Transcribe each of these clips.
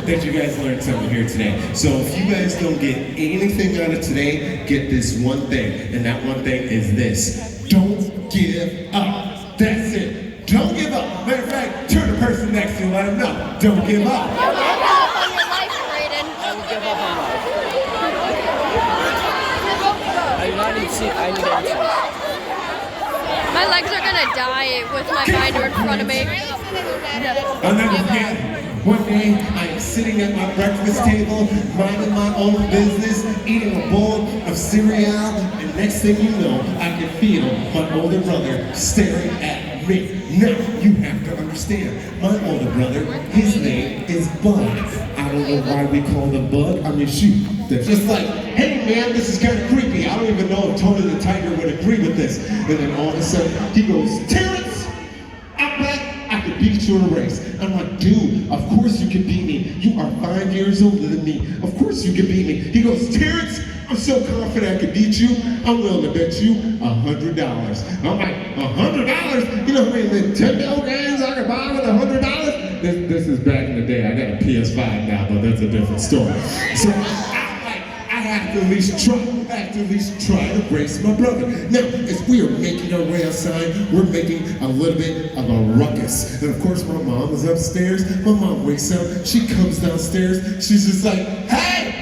that you guys learned something here today. So if you guys don't get anything out of today, get this one thing. And that one thing is this. Don't give up. That's it. Don't give up. Matter of fact, turn the person next to you and let them know. Don't give up. Don't give up on your life, Braden. Don't give up on life. I need answers. My legs are gonna die with my binder in front of me. I'll never forget. One day, I am sitting at my breakfast table, minding my own business, eating a bowl of cereal, and next thing you know, I can feel my older brother staring at me. Now, you have to understand, my older brother, his name is Bud. I don't know why we call him Bud. I mean, shoot, they're just like, hey man, this is kind of creepy. I don't even know if Tony the Tiger would agree with this. And then all of a sudden, he goes, Terrance, I'm back. I could beat you in a race. I'm like, dude, of course you can beat me. You are 5 years older than me. Of course you can beat me. He goes, Terrance, I'm so confident I could beat you. I'm willing to bet you $100. I'm like, $100? You know how many Nintendo games I could buy with $100? This is back in the day. I got a PS5 now, but that's a different story. So I have to at least try to race my brother. Now, as we are making our way outside, we're making a little bit of a ruckus. And of course, my mom is upstairs. My mom wakes up. She comes downstairs. She's just like, hey!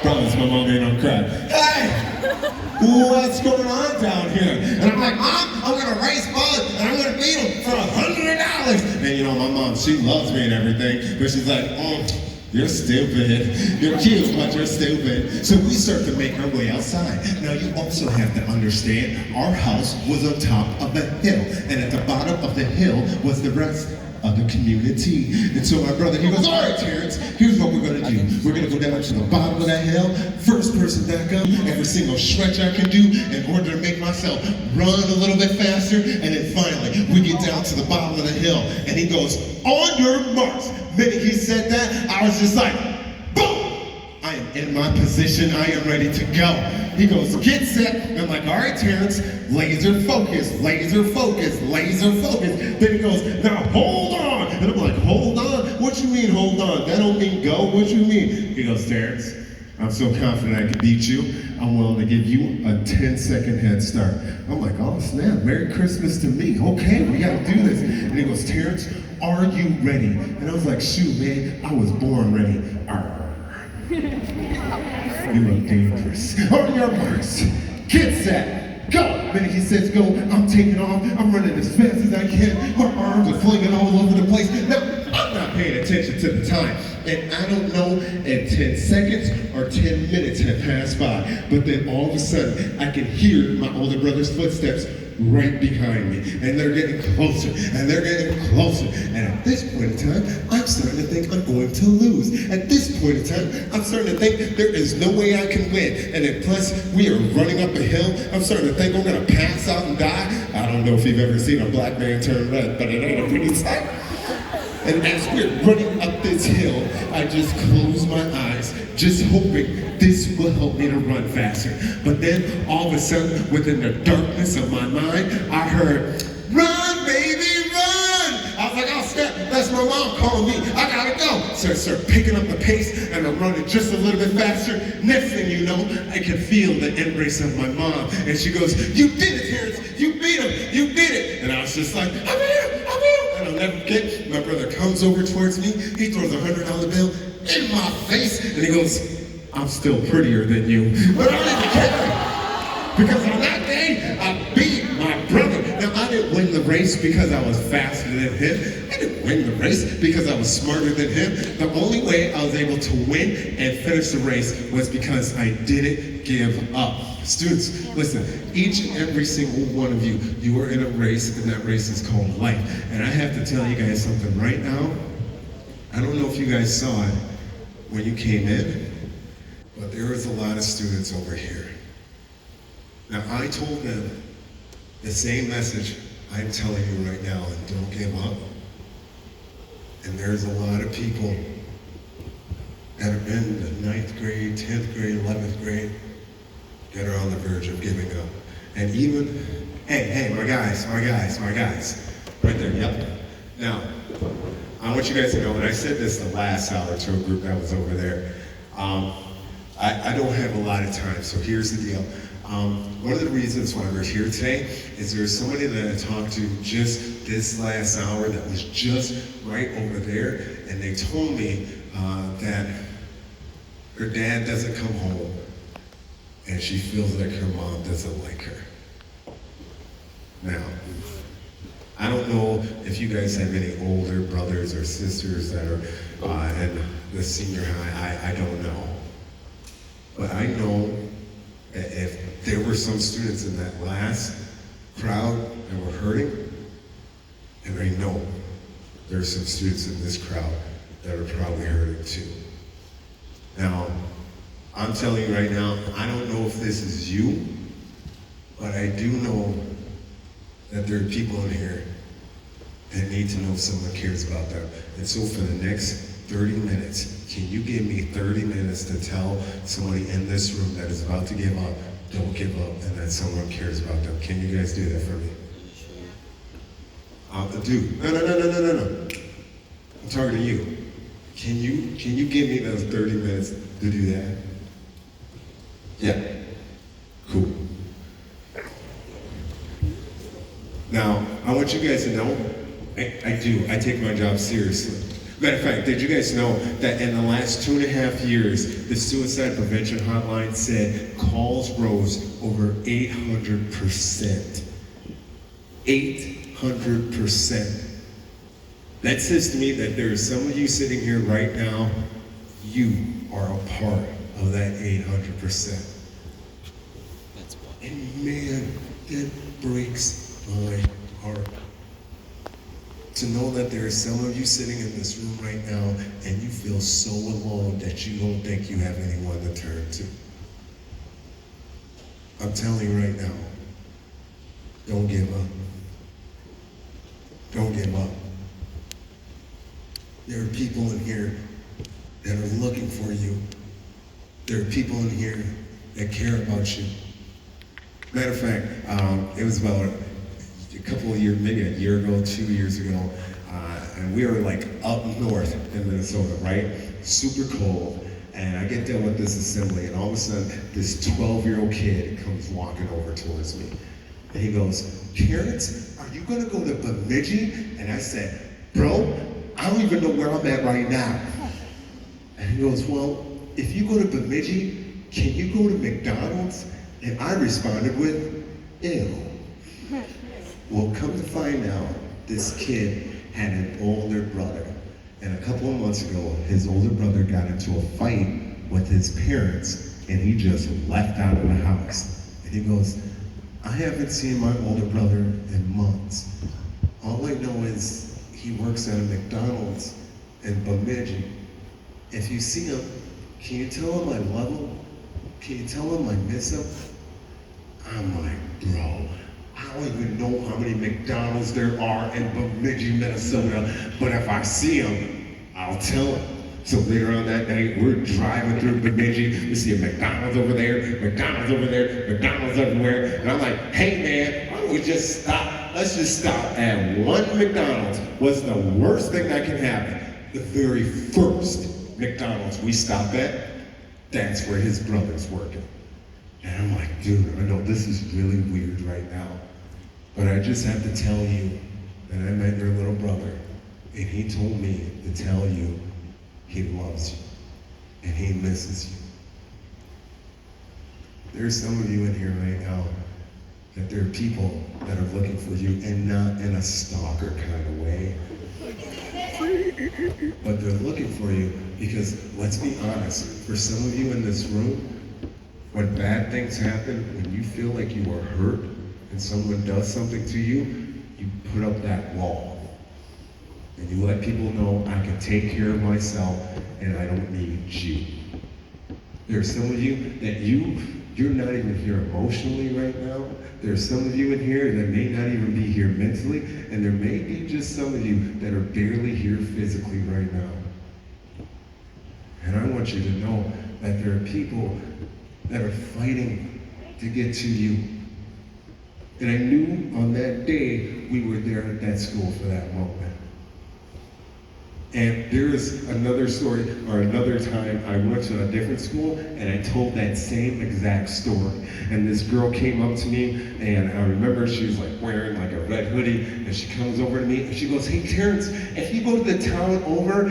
Promise my mom ain't on crack. Hey! What's going on down here? And I'm like, Mom, I'm gonna race Bud and I'm gonna beat him for $100. And you know, my mom, she loves me and everything, but she's like, you're stupid. You're cute, but you're stupid. So we start to make our way outside. Now you also have to understand, our house was on top of a hill, and at the bottom of the hill was the rest of the community. And so my brother, he goes, all right, Terrance, here's what we're gonna do. We're gonna go down to the bottom of that hill, first person back up, every single stretch I can do in order to make myself run a little bit faster, and then finally, we get down to the bottom of the hill, and he goes, on your marks. The minute he said that, I was just like, boom! I am in my position, I am ready to go. He goes, get set. And I'm like, all right, Terrance, laser focus, laser focus, laser focus. Then he goes, now hold on. And I'm like, hold on? What you mean hold on? That don't mean go, what you mean? He goes, Terrance, I'm so confident I can beat you. I'm willing to give you a 10-second head start. I'm like, oh snap, Merry Christmas to me. Okay, we gotta do this. And he goes, Terrance, are you ready? And I was like, shoot, man, I was born ready. You look dangerous. On your marks, get set, go. The minute he says go, I'm taking off. I'm running as fast as I can. My arms are flinging all over the place. Now, I'm not paying attention to the time. And I don't know if 10 seconds or 10 minutes have passed by. But then all of a sudden, I can hear my older brother's footsteps right behind me, and they're getting closer, and they're getting closer. And at this point in time, I'm starting to think I'm going to lose. At this point in time, I'm starting to think there is no way I can win. And then plus, we are running up a hill. I'm starting to think I'm gonna pass out and die. I don't know if you've ever seen a black man turn red, but it ain't a pretty sight. And as we're running up this hill, I just close my eyes, just hoping this will help me to run faster. But then, all of a sudden, within the darkness of my mind, I heard, run, baby, run! I was like, oh snap, that's my mom calling me, I gotta go. So I start picking up the pace, and I'm running just a little bit faster. Next thing you know, I can feel the embrace of my mom. And she goes, you did it, Terrance, you beat him, you did it. And I was just like, I'm here. And I'll never forget, my brother comes over towards me, he throws a $100 bill in my face, and he goes, I'm still prettier than you. But I don't even care, because on that day, I beat my brother. Now, I didn't win the race because I was faster than him. I didn't win the race because I was smarter than him. The only way I was able to win and finish the race was because I didn't give up. Students, listen, each and every single one of you, you are in a race, and that race is called life. And I have to tell you guys something right now. I don't know if you guys saw it when you came in, but there was a lot of students over here. Now, I told them the same message I'm telling you right now, and don't give up. And there's a lot of people that have been in the 9th grade, 10th grade, 11th grade, that are on the verge of giving up. And even, hey, my guys, right there, yep. Now, I want you guys to know, and I said this the last hour to a group that was over there, I don't have a lot of time, so here's the deal. One of the reasons why we're here today is there's somebody that I talked to just this last hour that was just right over there, and they told me that her dad doesn't come home, and she feels like her mom doesn't like her. Now, I don't know if you guys have any older brothers or sisters that are in the senior high. I don't know. But I know that if there were some students in that last crowd that were hurting, and I know there's some students in this crowd that are probably hurting too. Now, I'm telling you right now, I don't know if this is you, but I do know that there are people in here that need to know if someone cares about them. And so for the next 30 minutes, can you give me 30 minutes to tell somebody in this room that is about to give up, don't give up, and that someone cares about them? Can you guys do that for me? No. I'm talking to you. Can you give me those 30 minutes to do that? Yeah. Cool. Now, I want you guys to know, I take my job seriously. Matter of fact, did you guys know that in the last 2.5 years, the suicide prevention hotline said calls rose over 800%. 800%. That says to me that there are some of you sitting here right now, you are a part of that 800%. And man, that breaks my heart. To know that there are some of you sitting in this room right now and you feel so alone that you don't think you have anyone to turn to. I'm telling you right now, don't give up. Don't give up. There are people in here that are looking for you. There are people in here that care about you. Matter of fact, it was about a couple of years, maybe a year ago, 2 years ago, and we were like up north in Minnesota, right? Super cold, and I get done with this assembly, and all of a sudden, this 12-year-old kid comes walking over towards me. And he goes, "Terrance, are you gonna go to Bemidji?" And I said, "Bro, I don't even know where I'm at right now." And he goes, "Well, if you go to Bemidji, can you go to McDonald's?" And I responded with, "Ew." Well, come to find out, this kid had an older brother. And a couple of months ago, his older brother got into a fight with his parents, and he just left out of the house. And he goes, "I haven't seen my older brother in months. All I know is he works at a McDonald's in Bemidji. If you see him, can you tell him I love him? Can you tell him I miss him?" I'm like, "Bro, I don't even know how many McDonald's there are in Bemidji, Minnesota, but if I see him, I'll tell him." So later on that night, we're driving through Bemidji. We see a McDonald's over there, McDonald's over there, McDonald's everywhere. And I'm like, "Hey man, why don't we just stop? Let's just stop at one McDonald's." What's the worst thing that can happen? The very first McDonald's we stop at, that's where his brother's working. And I'm like, "Dude, I know this is really weird right now, but I just have to tell you that I met your little brother, and he told me to tell you he loves you, and he misses you." There's some of you in here right now that there are people that are looking for you, and not in a stalker kind of way, but they're looking for you because, let's be honest, for some of you in this room, when bad things happen, when you feel like you are hurt and someone does something to you, you put up that wall. And you let people know, "I can take care of myself and I don't need you." There are some of you that you're not even here emotionally right now. There are some of you in here that may not even be here mentally, and there may be just some of you that are barely here physically right now. And I want you to know that there are people that are fighting to get to you. And I knew on that day we were there at that school for that moment. And there's another story, or another time I went to a different school and I told that same exact story. And this girl came up to me and I remember she was like wearing like a red hoodie and she comes over to me and she goes, "Hey Terrance, if you go to the town over,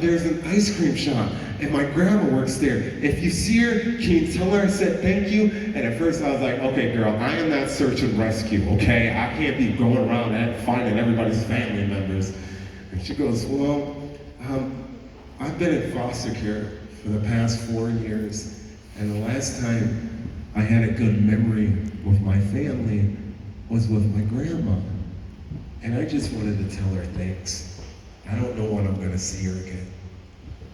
there's an ice cream shop and my grandma works there. If you see her, can you tell her I said thank you?" And at first I was like, "Okay girl, I am not search and rescue, okay? I can't be going around and finding everybody's family members." And she goes, "Well, I've been in foster care for the past 4 years, and the last time I had a good memory with my family was with my grandma. And I just wanted to tell her thanks. I don't know when I'm going to see her again.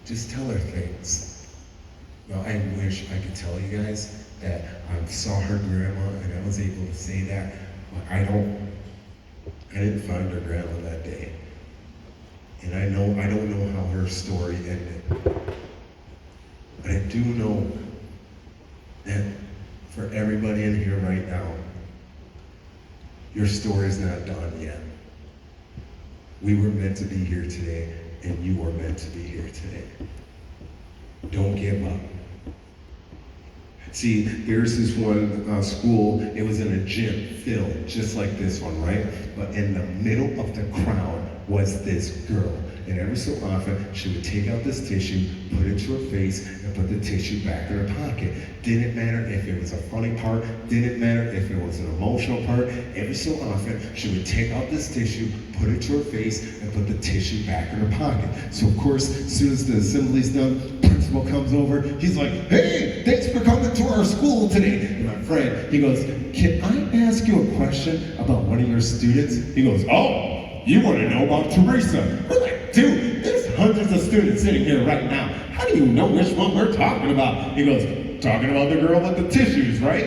Just tell her thanks." Well, I wish I could tell you guys that I saw her grandma and I was able to say that, but I didn't find her grandma that day. And I don't know how her story ended. But I do know that for everybody in here right now, your story's not done yet. We were meant to be here today, and you were meant to be here today. Don't give up. See, there's this one school, it was in a gym filled, just like this one, right? But in the middle of the crowd was this girl. And every so often, she would take out this tissue, put it to her face, and put the tissue back in her pocket. Didn't matter if it was a funny part, didn't matter if it was an emotional part. Every so often, she would take out this tissue, put it to her face, and put the tissue back in her pocket. So of course, as soon as the assembly's done, principal comes over, he's like, "Hey, thanks for coming to our school today." And my friend, he goes, "Can I ask you a question about one of your students?" He goes, "Oh, you want to know about Teresa?" We're like, "Dude, there's hundreds of students sitting here right now. How do you know which one we're talking about?" He goes, "Talking about the girl with the tissues, right?"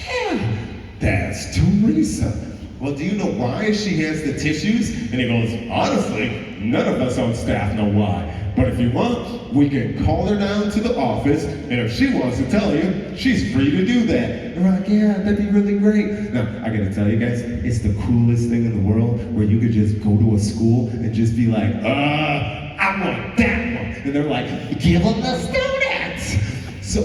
"Yeah, that's Teresa." "Well, do you know why she has the tissues?" And he goes, "Honestly, none of us on staff know why. But if you want, we can call her down to the office, and if she wants to tell you, she's free to do that." And we're like, "Yeah, that'd be really great." Now, I gotta tell you guys, it's the coolest thing in the world where you could just go to a school and just be like, "I want that one." And they're like, "Give them the students." So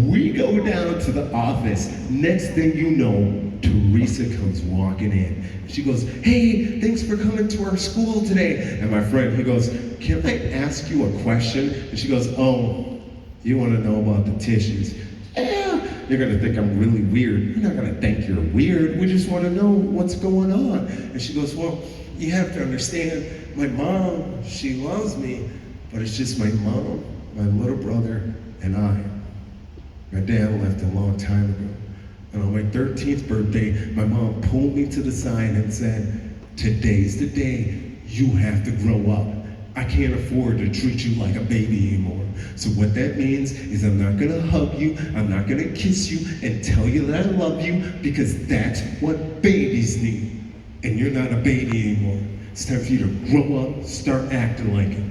we go down to the office. Next thing you know, Teresa comes walking in. She goes, "Hey, thanks for coming to our school today." And my friend, he goes, "Can I ask you a question?" And she goes, "Oh, you want to know about the tissues?" "Yeah." "You're going to think I'm really weird." "You're not going to think you're weird. We just want to know what's going on." And she goes, "Well, you have to understand, my mom, she loves me, but it's just my mom, my little brother, and I. My dad left a long time ago. And on my 13th birthday, my mom pulled me to the side and said, 'Today's the day you have to grow up. I can't afford to treat you like a baby anymore.' So what that means is I'm not gonna hug you, I'm not gonna kiss you and tell you that I love you, because that's what babies need. And you're not a baby anymore. It's time for you to grow up, start acting like it."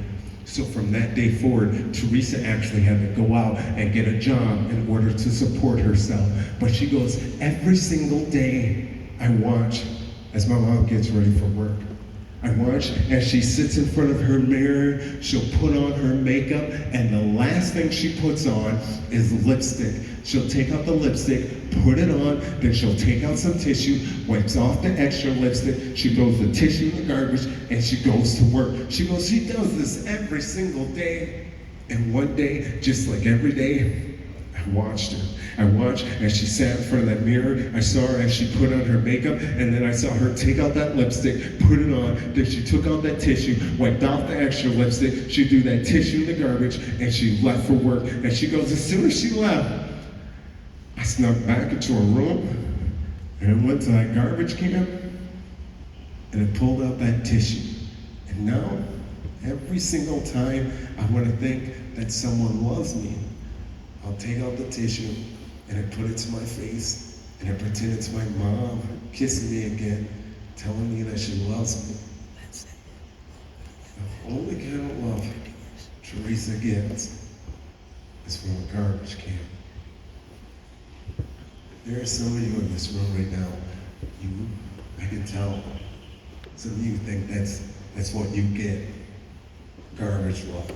So from that day forward, Teresa actually had to go out and get a job in order to support herself. But she goes, "Every single day I watch as my mom gets ready for work. I watch as she sits in front of her mirror, she'll put on her makeup, and the last thing she puts on is lipstick. She'll take out the lipstick, put it on, then she'll take out some tissue, wipes off the extra lipstick, she throws the tissue in the garbage, and she goes to work." She goes, "She does this every single day." And one day, just like every day, I watched her. I watched as she sat in front of that mirror. I saw her as she put on her makeup, and then I saw her take out that lipstick, put it on, then she took out that tissue, wiped off the extra lipstick, she threw that tissue in the garbage, and she left for work. And she goes, as soon as she left, I snuck back into her room, and I went to that garbage can, and I pulled out that tissue. And now, every single time I want to think that someone loves me, I'll take out the tissue and I put it to my face and I pretend it's my mom kissing me again, telling me that she loves me. The only kind of love Teresa gets is from a garbage can. There are some of you in this room right now, I can tell, some of you think that's what you get. Garbage love.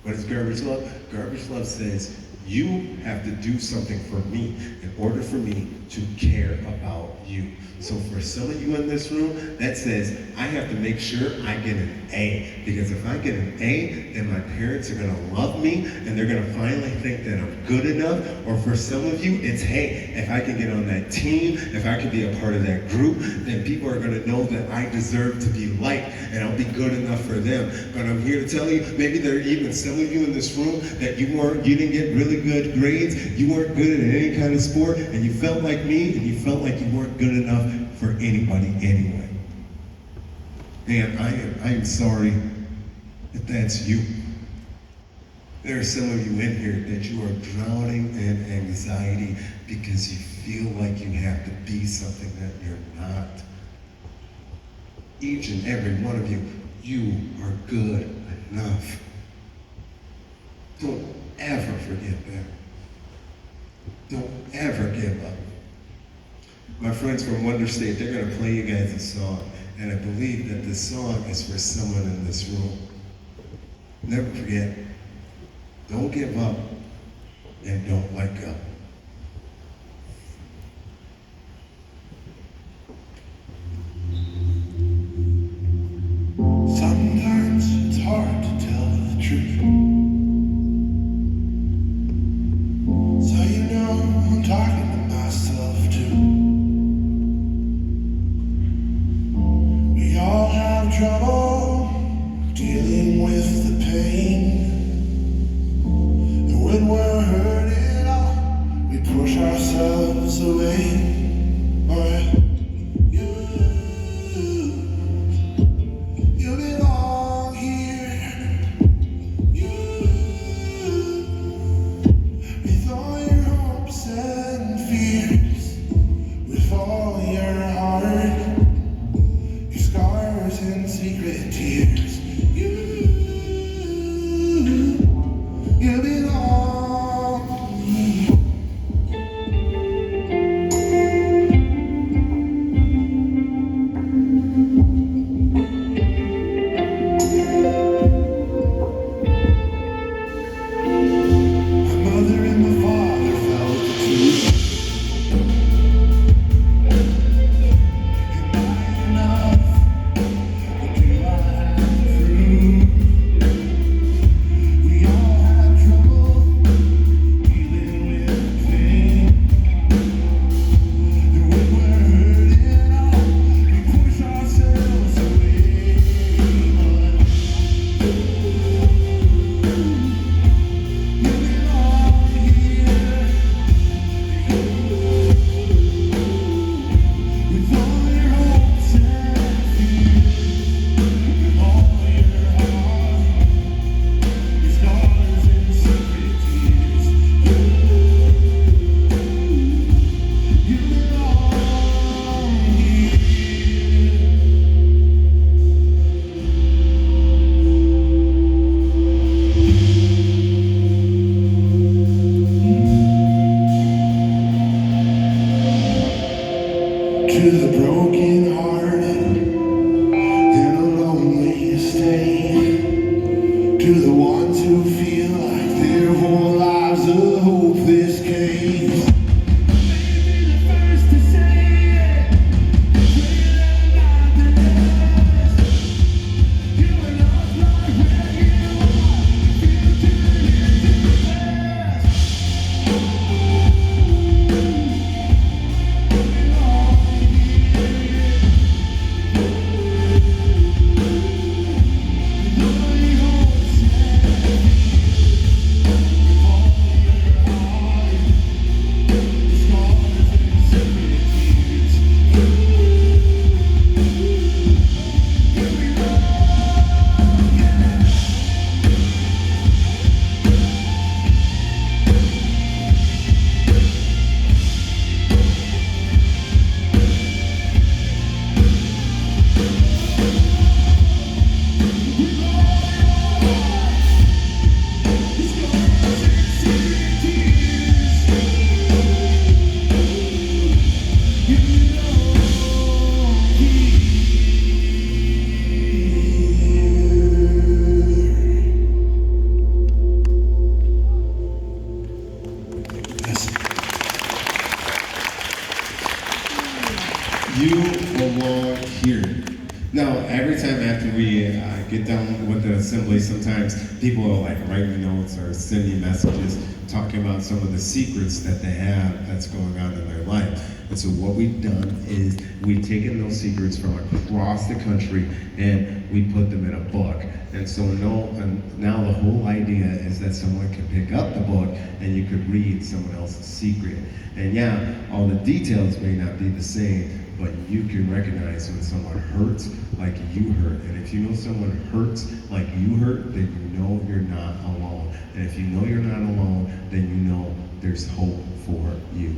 What is garbage love? Garbage love says, you have to do something for me in order for me to care about you. So for some of you in this room, that says, I have to make sure I get an A. Because if I get an A, then my parents are gonna love me and they're gonna finally think that I'm good enough. Or for some of you, it's, hey, if I can get on that team, if I can be a part of that group, then people are gonna know that I deserve to be liked and I'll be good enough for them. But I'm here to tell you, maybe there are even some of you in this room that you didn't get really good grades, you weren't good at any kind of sport, and you felt like me, and you felt like you weren't good enough for anybody anyway. Man, I am sorry if that's you. There are some of you in here that you are drowning in anxiety because you feel like you have to be something that you're not. Each and every one of you, you are good enough. Don't ever forget that. Don't ever give up. My friends from Wonderstate, they're going to play you guys a song, and I believe that this song is for someone in this room. Never forget, don't give up and don't let go. Sometimes it's hard to tell the truth. So you know I'm talking to myself too. We all have trouble dealing with the pain. And when we're hurting all, we push ourselves away. But you belong here. With all your hopes and fears, with all your heart, your scars and secret tears, you belong here. My mother and my father felt the truth. Am I enough? Or do I after we get done with the assembly, sometimes people will like write me notes or send me messages talking about some of the secrets that they have that's going on in their life. And so what we've done is we've taken those secrets from across the country and we put them in a book. And so now the whole idea is that someone can pick up the book and you could read someone else's secret. And yeah, all the details may not be the same, but you can recognize when someone hurts like you hurt. And if you know someone hurts like you hurt, then you know you're not alone. And if you know you're not alone, then you know there's hope for you.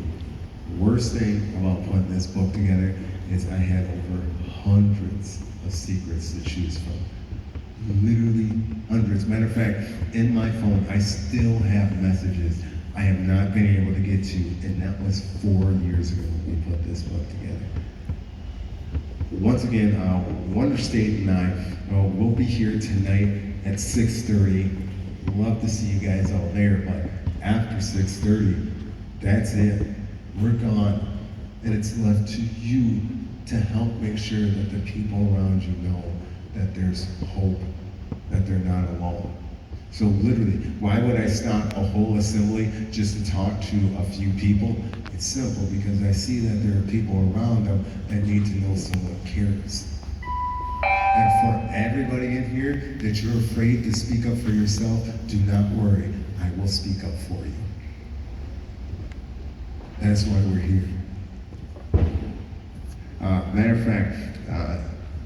Worst thing about putting this book together is I had over hundreds of secrets to choose from. Literally hundreds. Matter of fact, in my phone, I still have messages I have not been able to get to, and that was 4 years ago when we put this book together. Once again, Wonderstate and I will be here tonight at 6:30. Love to see you guys all there, but after 6:30, that's it. We're gone, and it's left to you to help make sure that the people around you know that there's hope, that they're not alone. So literally, why would I stop a whole assembly just to talk to a few people? It's simple, because I see that there are people around them that need to know someone cares. And for everybody in here that you're afraid to speak up for yourself, do not worry, I will speak up for you. That's why we're here. Matter of fact,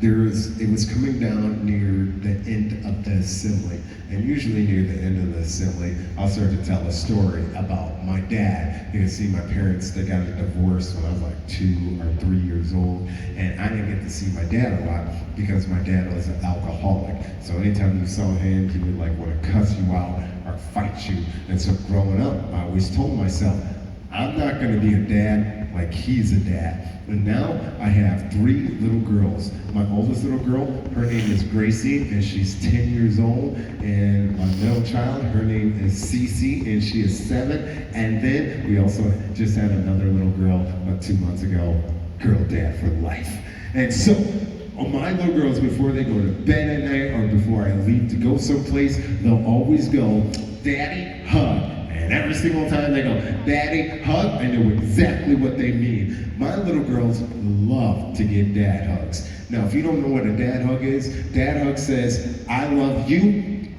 it was coming down near the end of the assembly, and usually near the end of the assembly, I'll start to tell a story about my dad. You can see my parents, they got a divorce when I was like 2 or 3 years old, and I didn't get to see my dad a lot because my dad was an alcoholic. So anytime you saw him, he would like want to cuss you out or fight you. And so growing up, I always told myself, I'm not going to be a dad like he's a dad. And now I have 3 little girls. My oldest little girl, her name is Gracie, and she's 10 years old. And my middle child, her name is Cece, and she is 7. And then we also just had another little girl about 2 months ago, girl dad for life. And so, my little girls, before they go to bed at night or before I leave to go someplace, they'll always go, Daddy, hug. And every single time they go, Daddy, hug, I know exactly what they mean. My little girls love to get dad hugs. Now, if you don't know what a dad hug is, dad hug says, I love you,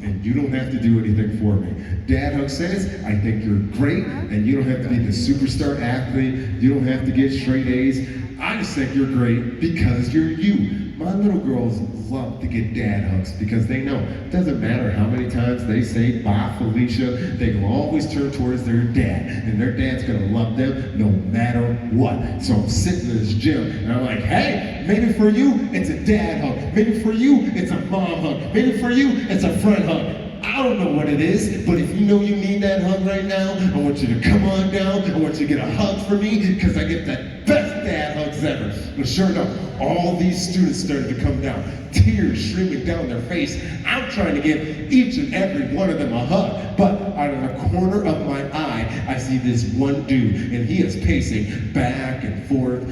and you don't have to do anything for me. Dad hug says, I think you're great, and you don't have to be the superstar athlete, you don't have to get straight A's. I just think you're great because you're you. My little girls love to get dad hugs because they know it doesn't matter how many times they say, bye Felicia, they will always turn towards their dad, and their dad's gonna love them no matter what. So I'm sitting in this gym, and I'm like, hey, maybe for you, it's a dad hug. Maybe for you, it's a mom hug. Maybe for you, it's a friend hug. I don't know what it is, but if you know you need that hug right now, I want you to come on down. I want you to get a hug from me, because I get the best dad hugs ever. But sure enough, all these students started to come down, tears streaming down their face. I'm trying to give each and every one of them a hug, but out of the corner of my eye, I see this one dude, and he is pacing back and forth,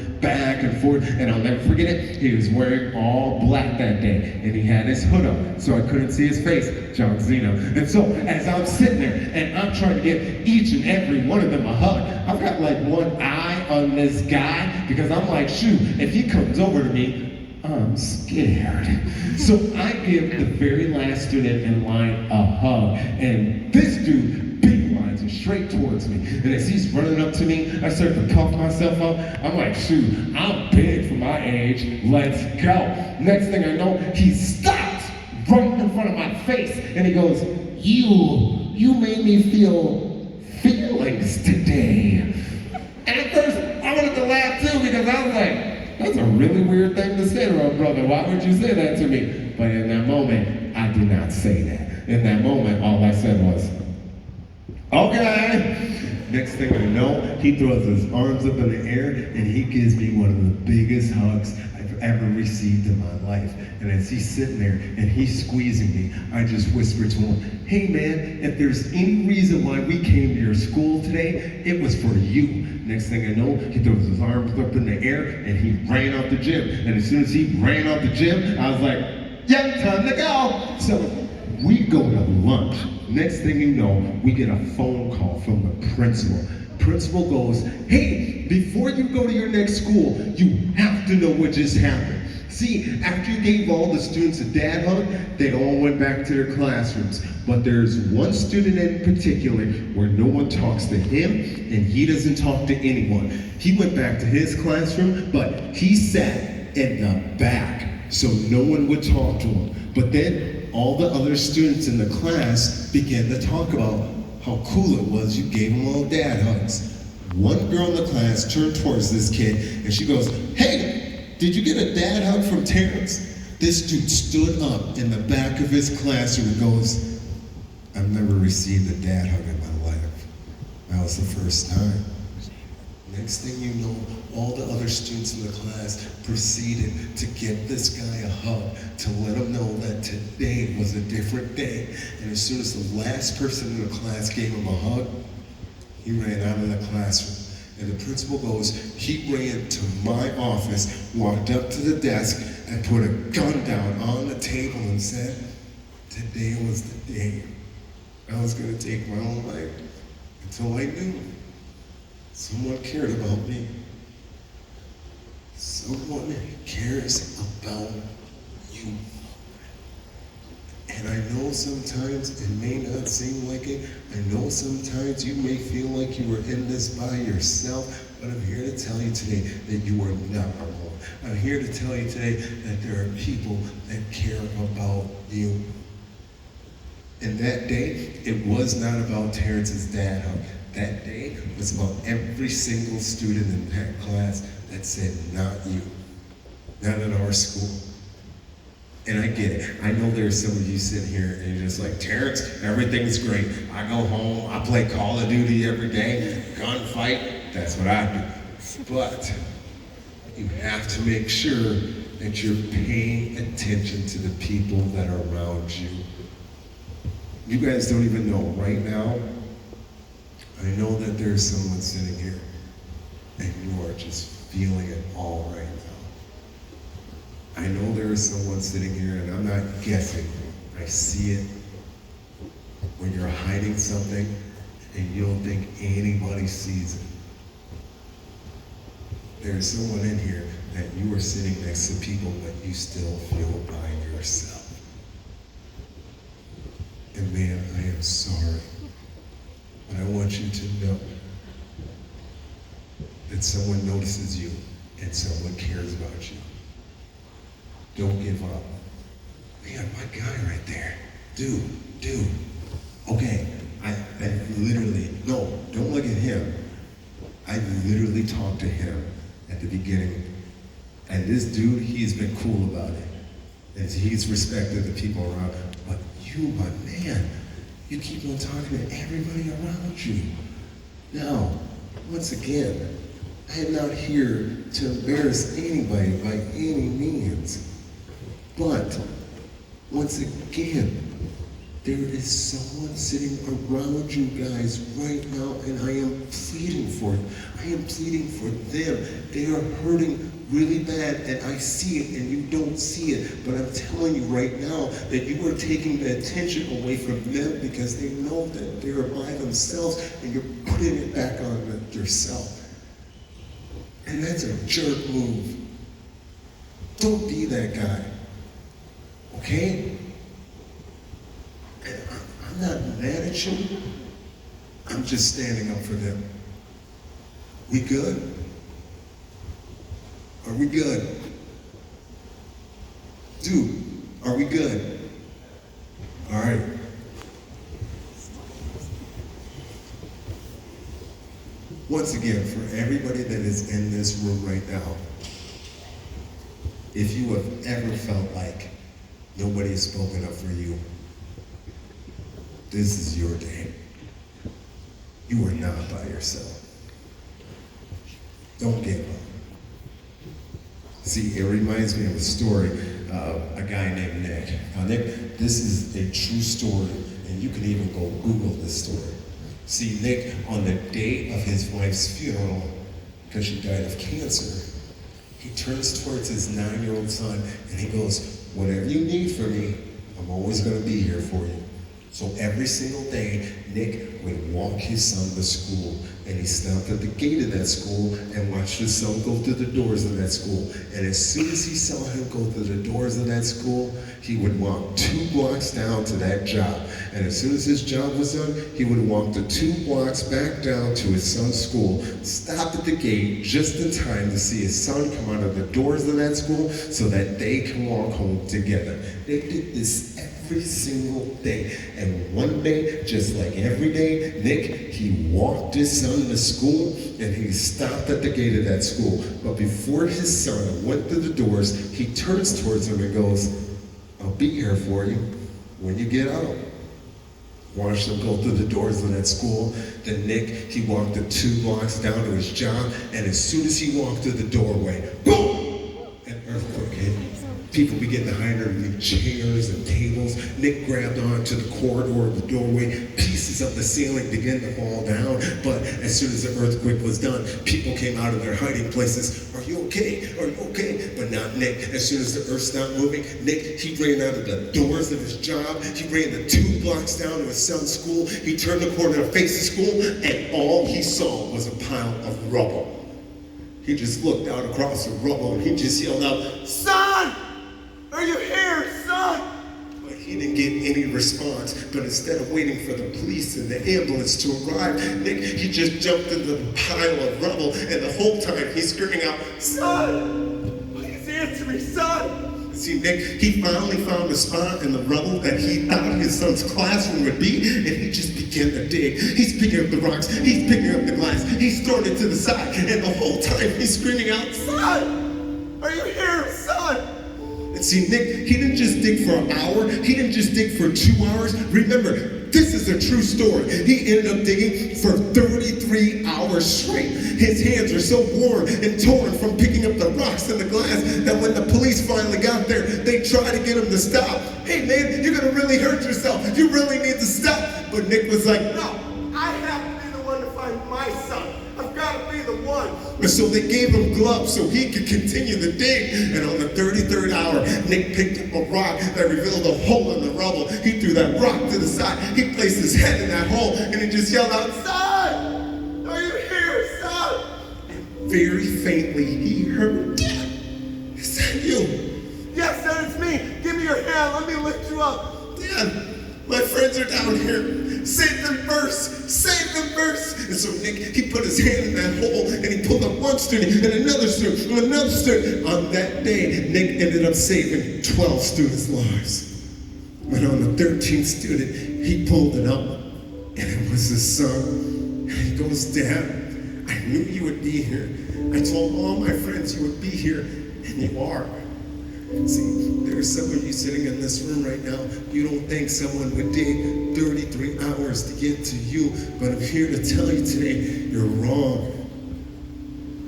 and I'll never forget it. He was wearing all black that day, and he had his hood up, so I couldn't see his face, John Zeno. And so, as I'm sitting there, and I'm trying to give each and every one of them a hug, I've got like one eye on this guy, because I'm like, shoot, if he comes over to me, I'm scared. So I give the very last student in line a hug, and this dude beelines it straight towards me. And as he's running up to me, I start to puff myself up. I'm like, shoot, I'm big for my age, let's go. Next thing I know, he stops right in front of my face, and he goes, you made me feel feelings today. And at first, I wanted to laugh too, because I was like, that's a really weird thing to say to a brother. Why would you say that to me? But in that moment, I did not say that. In that moment, all I said was, okay. Next thing I know, he throws his arms up in the air, and he gives me one of the biggest hugs I've ever received in my life. And as he's sitting there and he's squeezing me, I just whispered to him, hey man, if there's any reason why we came to your school today, it was for you. Next thing I know, he throws his arms up in the air and he ran out the gym. And as soon as he ran out the gym, I was like, yo, nothing to go. So we go to lunch. Next thing you know, we get a phone call from the principal. Principal goes, hey, before you go to your next school, you have to know what just happened. See, after you gave all the students a dad hug, they all went back to their classrooms. But there's one student in particular where no one talks to him and he doesn't talk to anyone. He went back to his classroom, but he sat in the back so no one would talk to him. But then all the other students in the class began to talk about how cool it was you gave them all dad hugs. One girl in the class turned towards this kid and she goes, hey, did you get a dad hug from Terrance? This dude stood up in the back of his classroom and goes, I've never received a dad hug in my life. That was the first time. Next thing you know, all the other students in the class proceeded to give this guy a hug to let him know that today was a different day. And as soon as the last person in the class gave him a hug, he ran out of the classroom. And the principal goes, he ran to my office, walked up to the desk, and put a gun down on the table and said, today was the day I was going to take my own life until I knew someone cared about me. Someone cares about you. And I know sometimes it may not seem like it. I know sometimes you may feel like you were in this by yourself, but I'm here to tell you today that you are not alone. I'm here to tell you today that there are people that care about you. And that day, it was not about Terrance's dad hug. That day was about every single student in that class that said, not you, not at our school. And I get it. I know there's some of you sitting here and you're just like, Terrance, everything's great. I go home, I play Call of Duty every day, gunfight, that's what I do. But you have to make sure that you're paying attention to the people that are around you. You guys don't even know right now. I know that there's someone sitting here and you are just feeling it all right now. I know there is someone sitting here, and I'm not guessing, I see it, when you're hiding something and you don't think anybody sees it. There's someone in here that you are sitting next to people, but you still feel by yourself. And man, I am sorry, but I want you to know that someone notices you and someone cares about you. Don't give up. Man, my guy right there. Dude. Okay, I literally, no, don't look at him. I literally talked to him at the beginning. And this dude, he's been cool about it. And he's respected the people around. But you, my man, you keep on talking to everybody around you. Now, once again, I am not here to embarrass anybody by any means. But, once again, there is someone sitting around you guys right now, and I am pleading for it. I am pleading for them. They are hurting really bad, and I see it, and you don't see it. But I'm telling you right now that you are taking the attention away from them because they know that they are by themselves, and you're putting it back on yourself. And that's a jerk move. Don't be that guy. Okay? And I'm not mad at you. I'm just standing up for them. We good? Are we good? Dude, are we good? All right. Once again, for everybody that is in this room right now, if you have ever felt like nobody has spoken up for you, this is your day. You are not by yourself. Don't give up. See, it reminds me of a story of a guy named Nick. Now, Nick, this is a true story, and you can even go Google this story. See, Nick, on the day of his wife's funeral, because she died of cancer, he turns towards his 9-year-old son and he goes, whatever you need from me, I'm always gonna be here for you. So every single day, Nick would walk his son to school, and he stopped at the gate of that school and watched his son go through the doors of that school. And as soon as he saw him go through the doors of that school, he would walk 2 blocks down to that job. And as soon as his job was done, he would walk the 2 blocks back down to his son's school, stop at the gate just in time to see his son come out of the doors of that school so that they can walk home together. They did this every single day. And one day, just like every day, Nick, he walked his son to school and he stopped at the gate of that school. But before his son went through the doors, he turns towards him and goes, I'll be here for you when you get out. Watched him go through the doors of that school. Then Nick, he walked the 2 blocks down to his job, and as soon as he walked through the doorway, boom! An earthquake hit. People began to hide underneath chairs and tables. Nick grabbed onto the corridor of the doorway. Pieces of the ceiling began to fall down. But as soon as the earthquake was done, people came out of their hiding places. Are you okay? Are you okay? But not Nick. As soon as the earth stopped moving, Nick, he ran out of the doors of his job. He ran the 2 blocks down to his son's school. He turned the corner to face the school, and all he saw was a pile of rubble. He just looked out across the rubble and he just yelled out, Son! Are you here, son? But he didn't get any response. But instead of waiting for the police and the ambulance to arrive, Nick, he just jumped into the pile of rubble, and the whole time he's screaming out, Son! Please answer me, son! See, Nick, he finally found a spot in the rubble that he thought his son's classroom would be, and he just began to dig. He's picking up the rocks, he's picking up the glass, he's throwing it to the side, and the whole time he's screaming out, Son! Are you here, son? And see, Nick, he didn't just dig for an hour, he didn't just dig for 2 hours. Remember, this is a true story. He ended up digging for 33 hours straight. His hands are so worn and torn from picking up the rocks and the glass that when the police finally got there, they tried to get him to stop. Hey man, you're gonna really hurt yourself. You really need to stop. But Nick was like, no, I have to be the one to find my son. I've got to be the one. And so they gave him gloves so he could continue the dig. And on the 33rd hour, Nick picked up a rock that revealed a hole in the rubble. He threw that rock to the side. He placed his head in that hole and he just yelled out, Son! Are you here, son? And very faintly he heard, Is that you? Yes, Dad, it's me. Give me your hand. Let me lift you up. Dad, my friends are down here. Save them first! Save them first! And so Nick, he put his hand in that hole and he pulled up one student and another student and another student. On that day, Nick ended up saving 12 students' lives. But on the 13th student, he pulled it up and it was his son. And he goes, Dad, I knew you would be here. I told all my friends you would be here, and you are. See, there's some of you sitting in this room right now, you don't think someone would dig 33 hours to get to you, but I'm here to tell you today, you're wrong.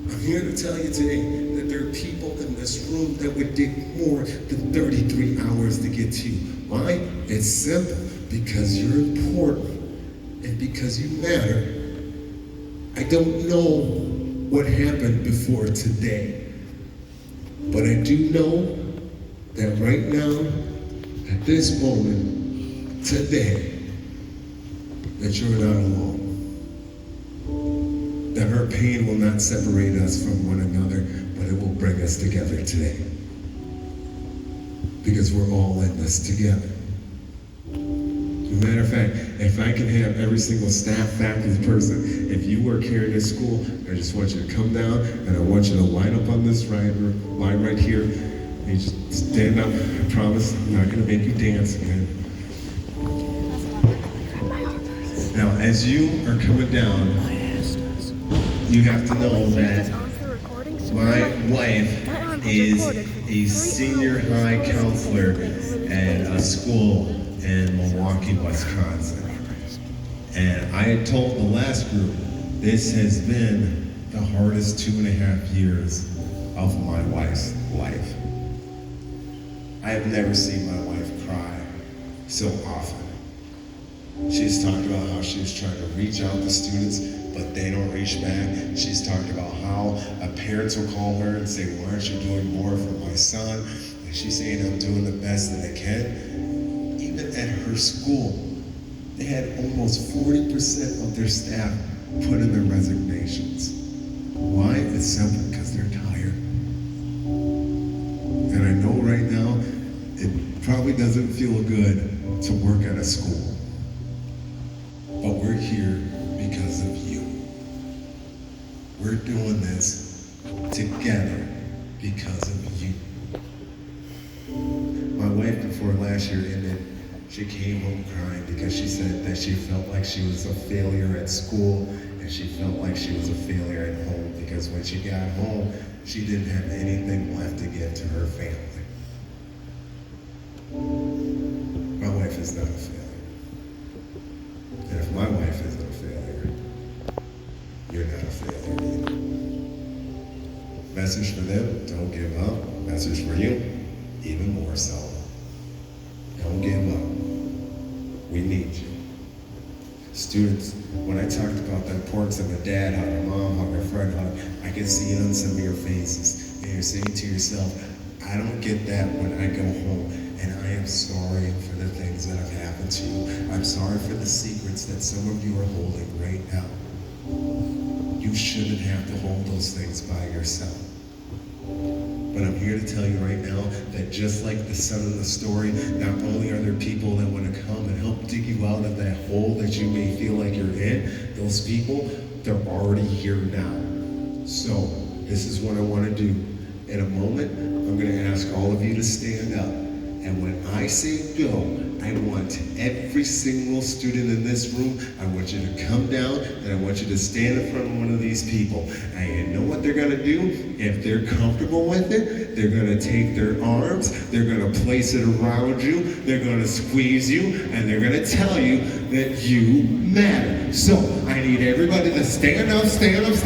I'm here to tell you today that there are people in this room that would dig more than 33 hours to get to you. Why? It's simple. Because you're important and because you matter. I don't know what happened before today, but I do know that right now, at this moment, today, that you're not alone. That our pain will not separate us from one another, but it will bring us together today. Because we're all in this together. As a matter of fact, if I can have every single staff, faculty person, if you work here in this school, I just want you to come down and I want you to line up on this line right here. You just stand up. I promise I'm not going to make you dance again. Now, as you are coming down, you have to know that my wife is a senior high counselor at a school in Milwaukee, Wisconsin. And I had told the last group, this has been the hardest 2.5 years of my wife's life. I have never seen my wife cry so often. She's talked about how she was trying to reach out to students, but they don't reach back. She's talked about how parents will call her and say, why aren't you doing more for my son? And she's saying, I'm doing the best that I can. her school, they had almost 40% of their staff put in their resignations. Why? It's simple, because they're tired. And I know right now, it probably doesn't feel good to work at a school. But we're here because of you. We're doing this together because of you. My wife, before last year ended, she came home crying because she said that she felt like she was a failure at school and she felt like she was a failure at home because when she got home, she didn't have anything left to give to her family. My wife is not a failure. And if my wife isn't a failure, you're not a failure either. Message for them, don't give up. Message for you, even more so. Don't give up. We need you. Students, when I talked about the importance of a dad hug, a mom hug, a friend hug, I can see it on some of your faces. And you're saying to yourself, I don't get that when I go home. And I am sorry for the things that have happened to you. I'm sorry for the secrets that some of you are holding right now. You shouldn't have to hold those things by yourself. But I'm here to tell you right now that just like the son in the story, not only are there people that want to come and help dig you out of that hole that you may feel like you're in, those people, they're already here now. So this is what I want to do. In a moment, I'm going to ask all of you to stand up. And when I say go, I want every single student in this room, I want you to come down and I want you to stand in front of one of these people. And you know what they're gonna do? If they're comfortable with it, they're gonna take their arms, they're gonna place it around you, they're gonna squeeze you, and they're gonna tell you that you matter. So I need everybody to stand up, stand up, stand up.